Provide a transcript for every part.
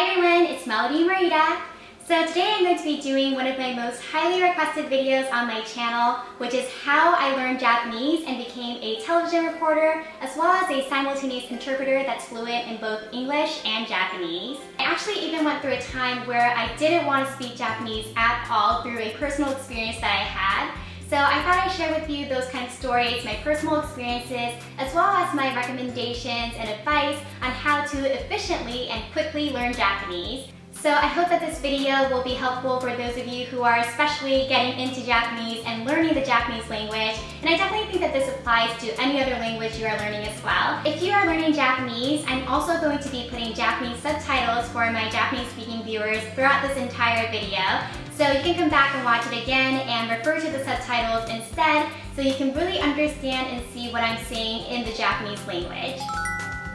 Hi everyone, it's Melodee Morita. So today I'm going to be doing one of my most highly requested videos on my channel, which is how I learned Japanese and became a television reporter, as well as a simultaneous interpreter that's fluent in both English and Japanese. I actually even went through a time where I didn't want to speak Japanese at all through a personal experience that I had. So I thought I'd share with you those kind of stories, my personal experiences, as well as my recommendations and advice on how to efficiently and quickly learn Japanese. So I hope that this video will be helpful for those of you who are especially getting into Japanese and learning the Japanese language. And I definitely think that this applies to any other language you are learning as well. If you are learning Japanese, I'm also going to be putting Japanese subtitles for my Japanese speaking viewers throughout this entire video. So you can come back and watch it again and refer to the subtitles instead so you can really understand and see what I'm saying in the Japanese language.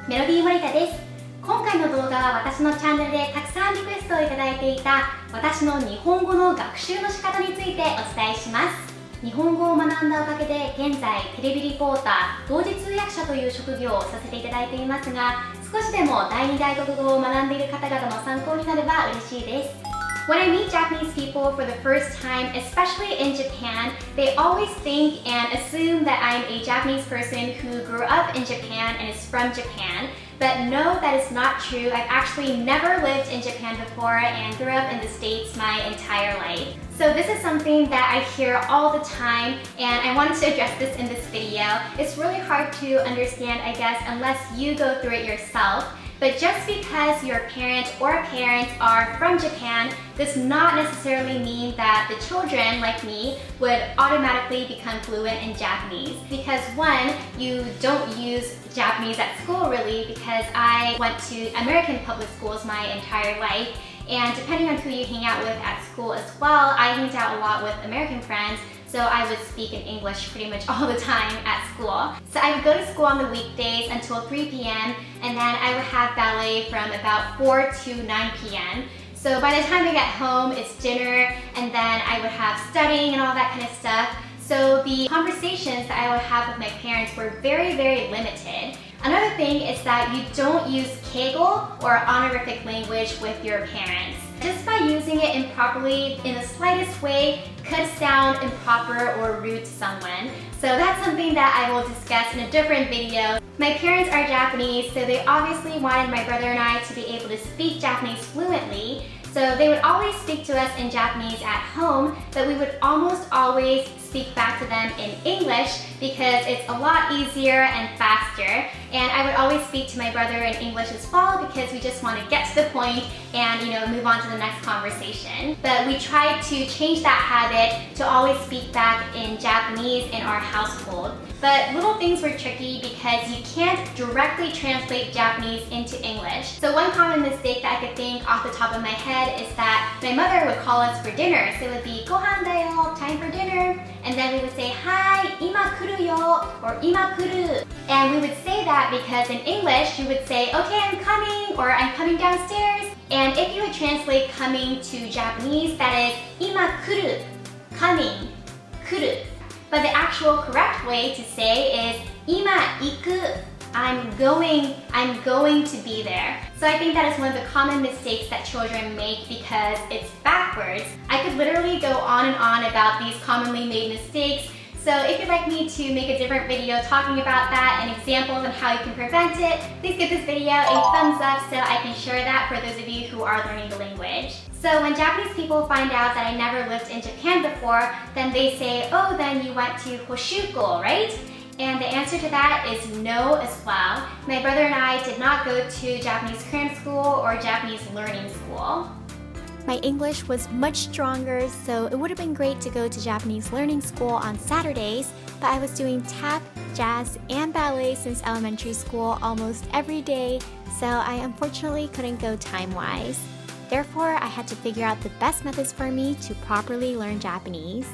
Melodee Morita です。今回の動画は私のチャンネルでたくさんリクエストをいただいていた私の日本語の学習の仕方についてお伝えします。日本語を学んだおかげで現在テレビリポーター、同時通訳者という職業をさせていただいていますが、少しでも第二外国語を学んでいる方々の参考になれば嬉しいです。When I meet Japanese people for the first time, especially in Japan, they always think and assume that I'm a Japanese person who grew up in Japan and is from Japan. But no, that is not true. I've actually never lived in Japan before and grew up in the States my entire life. So this is something that I hear all the time, and I wanted to address this in this video. It's really hard to understand, I guess, unless you go through it yourself. But just because your parent or parents are from Japan does not necessarily mean that the children, like me, would automatically become fluent in Japanese. Because one, you don't use Japanese at school really, because I went to American public schools my entire life. And depending on who you hang out with at school as well, I hanged out a lot with American friends, so I would speak in English pretty much all the time at school. So I would go to school on the weekdays until 3 p.m. and then I would have ballet from about 4 to 9 p.m. So by the time I get home, it's dinner, and then I would have studying and all that kind of stuff. So the conversations that I would have with my parents were very, very limited. Another thing is that you don't use keigo or honorific language with your parents. Just by using it improperly in the slightest way could sound improper or rude to someone. So that's something that I will discuss in a different video. My parents are Japanese, so they obviously wanted my brother and I to be able to speak Japanese fluently. So they would always speak to us in Japanese at home, but we would almost always speak back to them in English because it's a lot easier and faster. And I would always speak to my brother in English as well because we just want to get to the point and move on to the next conversation. But we tried to change that habit to always speak back in Japanese in our household. But little things were tricky because you can't directly translate Japanese into English. So one common mistake that I could think off the top of my head is that my mother would call us for dinner. So it would be "Gohan da yo," time for dinner. And then we would say, "Hi, ima kuru yo," or "ima kuru." And we would say that because in English you would say, "Okay, I'm coming," or "I'm coming downstairs." And if you would translate coming to Japanese, that is "ima kuru," coming, kuru. But the actual correct way to say is "ima iku," I'm going to be there. So I think that is one of the common mistakes that children make because it's backwards. I could literally go on and on about these commonly made mistakes. So if you'd like me to make a different video talking about that and examples on how you can prevent it, please give this video a thumbs up so I can share that for those of you who are learning the language. So when Japanese people find out that I never lived in Japan before, then they say, "Oh, then you went to Hoshuko, right?" And the answer to that is no as well. My brother and I did not go to Japanese cram school or Japanese learning school. My English was much stronger, so it would have been great to go to Japanese learning school on Saturdays, but I was doing tap, jazz, and ballet since elementary school almost every day, so I unfortunately couldn't go time-wise. Therefore, I had to figure out the best methods for me to properly learn Japanese.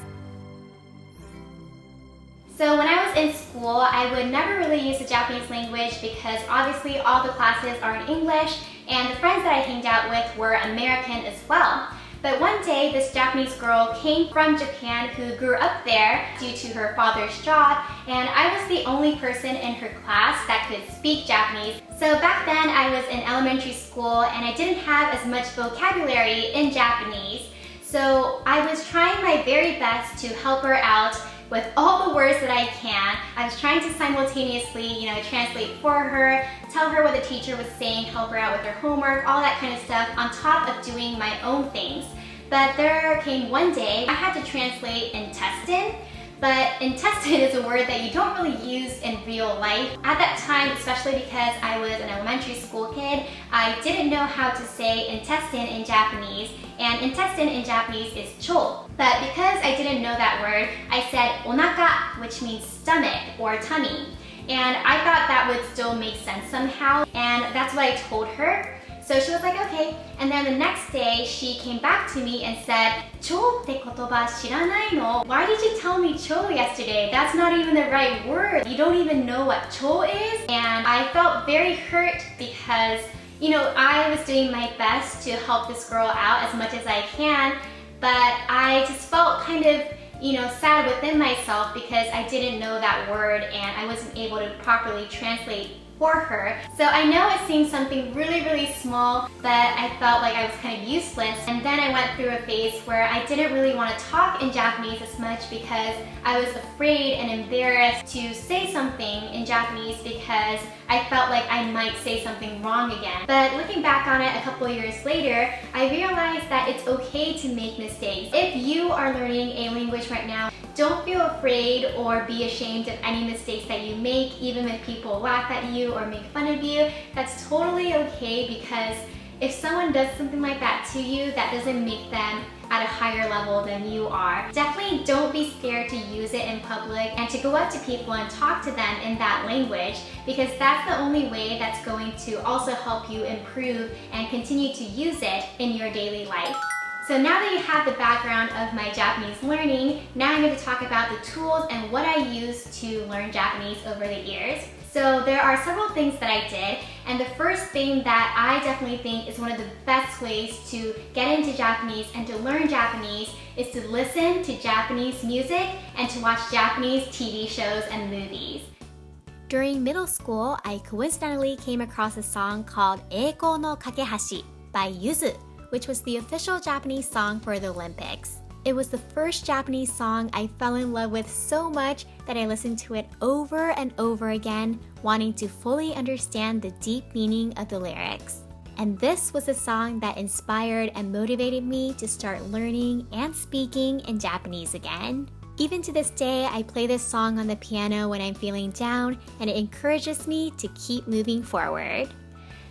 So when I was in school, I would never really use the Japanese language because obviously all the classes are in English and the friends that I hanged out with were American as well. But one day, this Japanese girl came from Japan who grew up there due to her father's job, and I was the only person in her class that could speak Japanese. So back then, I was in elementary school and I didn't have as much vocabulary in Japanese. So I was trying my very best to help her out with all the words that I can. I was trying to simultaneously, translate for her, tell her what the teacher was saying, help her out with her homework, all that kind of stuff, on top of doing my own things. But there came one day, I had to translate intestine. But intestine is a word that you don't really use in real life. At that time, especially because I was an elementary school kid, I didn't know how to say intestine in Japanese, and intestine in Japanese is cho. But because I didn't know that word, I said onaka, which means stomach or tummy. And I thought that would still make sense somehow, and that's what I told her. So she was like, okay. And then the next day, she came back to me and said, "Choって言葉知らないの? Why did you tell me cho yesterday? That's not even the right word. You don't even know what cho is?" And I felt very hurt because, I was doing my best to help this girl out as much as I can, but I just felt kind of sad within myself because I didn't know that word and I wasn't able to properly translate for her. So I know it seems something really, really small, but I felt like I was kind of useless. And then I went through a phase where I didn't really want to talk in Japanese as much because I was afraid and embarrassed to say something in Japanese because I felt like I might say something wrong again. But looking back on it a couple years later, I realized that it's okay to make mistakes. If you are learning a language right now, don't feel afraid or be ashamed of any mistakes that you make, even if people laugh at you or make fun of you. That's totally okay, because if someone does something like that to you, that doesn't make them at a higher level than you are. Definitely don't be scared to use it in public and to go up to people and talk to them in that language, because that's the only way that's going to also help you improve and continue to use it in your daily life. So now that you have the background of my Japanese learning, now I'm going to talk about the tools and what I used to learn Japanese over the years. So there are several things that I did, and the first thing that I definitely think is one of the best ways to get into Japanese and to learn Japanese is to listen to Japanese music and to watch Japanese TV shows and movies. During middle school, I coincidentally came across a song called Eiko no Kakehashi by Yuzu, which was the official Japanese song for the Olympics. It was the first Japanese song I fell in love with so much that I listened to it over and over again, wanting to fully understand the deep meaning of the lyrics. And this was a song that inspired and motivated me to start learning and speaking in Japanese again. Even to this day, I play this song on the piano when I'm feeling down, and it encourages me to keep moving forward.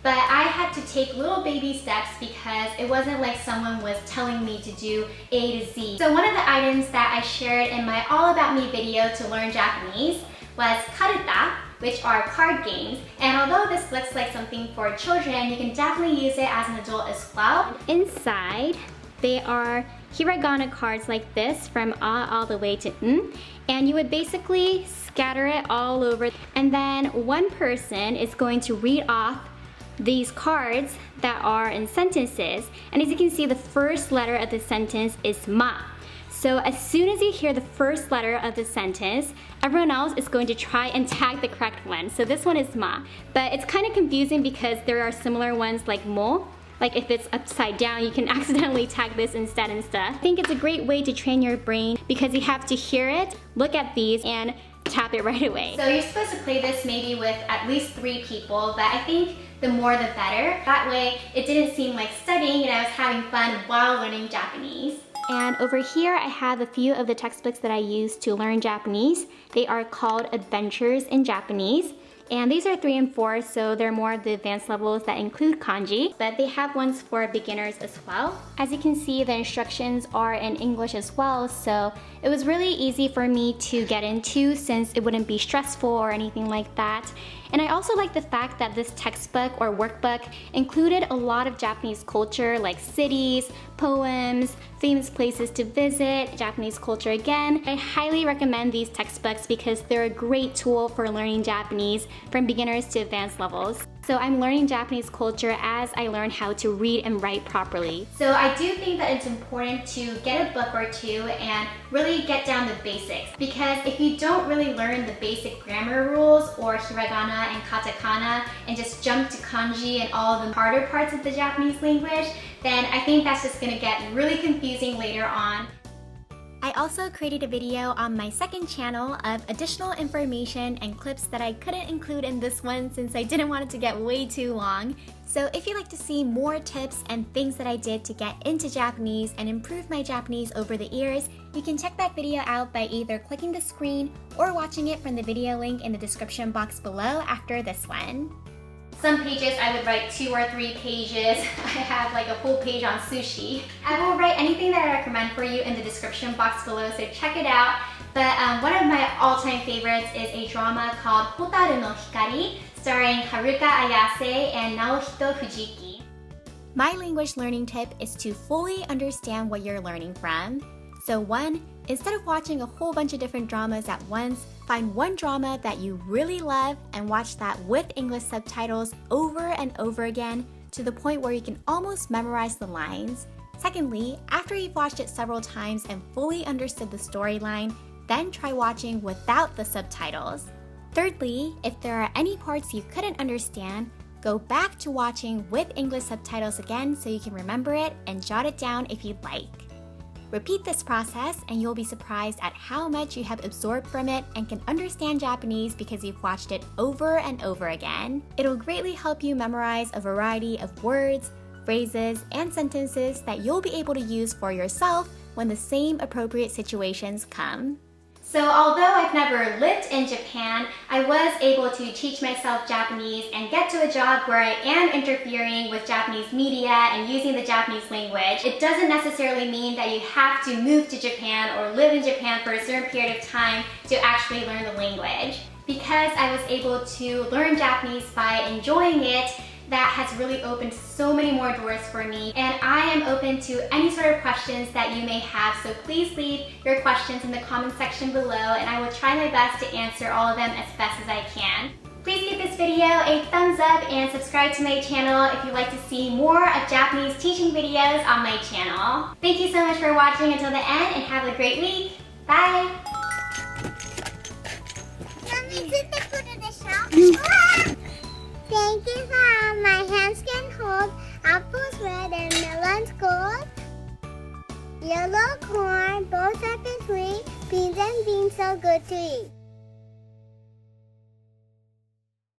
But I had to take little baby steps because it wasn't like someone was telling me to do A to Z. So one of the items that I shared in my All About Me video to learn Japanese was Karuta, which are card games. And although this looks like something for children, you can definitely use it as an adult as well. Inside, they are hiragana cards like this, from A all the way to N. And you would basically scatter it all over. And then one person is going to read off these cards that are in sentences, and as you can see, the first letter of the sentence is ma. So as soon as you hear the first letter of the sentence, everyone else is going to try and tag the correct one. So this one is ma, but it's kind of confusing because there are similar ones like mo. Like if it's upside down, you can accidentally tag this instead and stuff. I think it's a great way to train your brain because you have to hear it, look at these, and tap it right away. So you're supposed to play this maybe with at least 3 people, but I think the more the better. That way it didn't seem like studying and I was having fun while learning Japanese. And over here I have a few of the textbooks that I use to learn Japanese. They are called Adventures in Japanese. And these are 3 and 4, so they're more the advanced levels that include kanji, but they have ones for beginners as well. As you can see, the instructions are in English as well, so it was really easy for me to get into since it wouldn't be stressful or anything like that. And I also like the fact that this textbook or workbook included a lot of Japanese culture, like cities, poems, famous places to visit, Japanese culture again. I highly recommend these textbooks because they're a great tool for learning Japanese from beginners to advanced levels. So I'm learning Japanese culture as I learn how to read and write properly. So I do think that it's important to get a book or two and really get down the basics. Because if you don't really learn the basic grammar rules or hiragana and katakana and just jump to kanji and all the harder parts of the Japanese language, then I think that's just gonna get really confusing later on. I also created a video on my second channel of additional information and clips that I couldn't include in this one since I didn't want it to get way too long. So if you'd like to see more tips and things that I did to get into Japanese and improve my Japanese over the years, you can check that video out by either clicking the screen or watching it from the video link in the description box below after this one. Some pages I would write 2 or 3 pages. I have like a full page on sushi. I will write anything that I recommend for you in the description box below, so check it out. But one of my all-time favorites is a drama called Hotaru no Hikari, starring Haruka Ayase and Naohito Fujiki. My language learning tip is to fully understand what you're learning from. So 1, instead of watching a whole bunch of different dramas at once, find one drama that you really love and watch that with English subtitles over and over again to the point where you can almost memorize the lines. Secondly, after you've watched it several times and fully understood the storyline, then try watching without the subtitles. Thirdly, if there are any parts you couldn't understand, go back to watching with English subtitles again so you can remember it and jot it down if you'd like. Repeat this process and you'll be surprised at how much you have absorbed from it and can understand Japanese because you've watched it over and over again. It'll greatly help you memorize a variety of words, phrases, and sentences that you'll be able to use for yourself when the same appropriate situations come. So although I've never lived in Japan, I was able to teach myself Japanese and get to a job where I am interfering with Japanese media and using the Japanese language. It doesn't necessarily mean that you have to move to Japan or live in Japan for a certain period of time to actually learn the language. Because I was able to learn Japanese by enjoying it, that has really opened so many more doors for me, and I am open to any sort of questions that you may have, so please leave your questions in the comment section below and I will try my best to answer all of them as best as I can. Please give this video a thumbs up and subscribe to my channel if you'd like to see more of Japanese teaching videos on my channel. Thank you so much for watching until the end and have a great week. Bye! Thank you for my hands can hold apples, red and melons gold. Yellow corn, both up in tree, beans and beans so good to eat.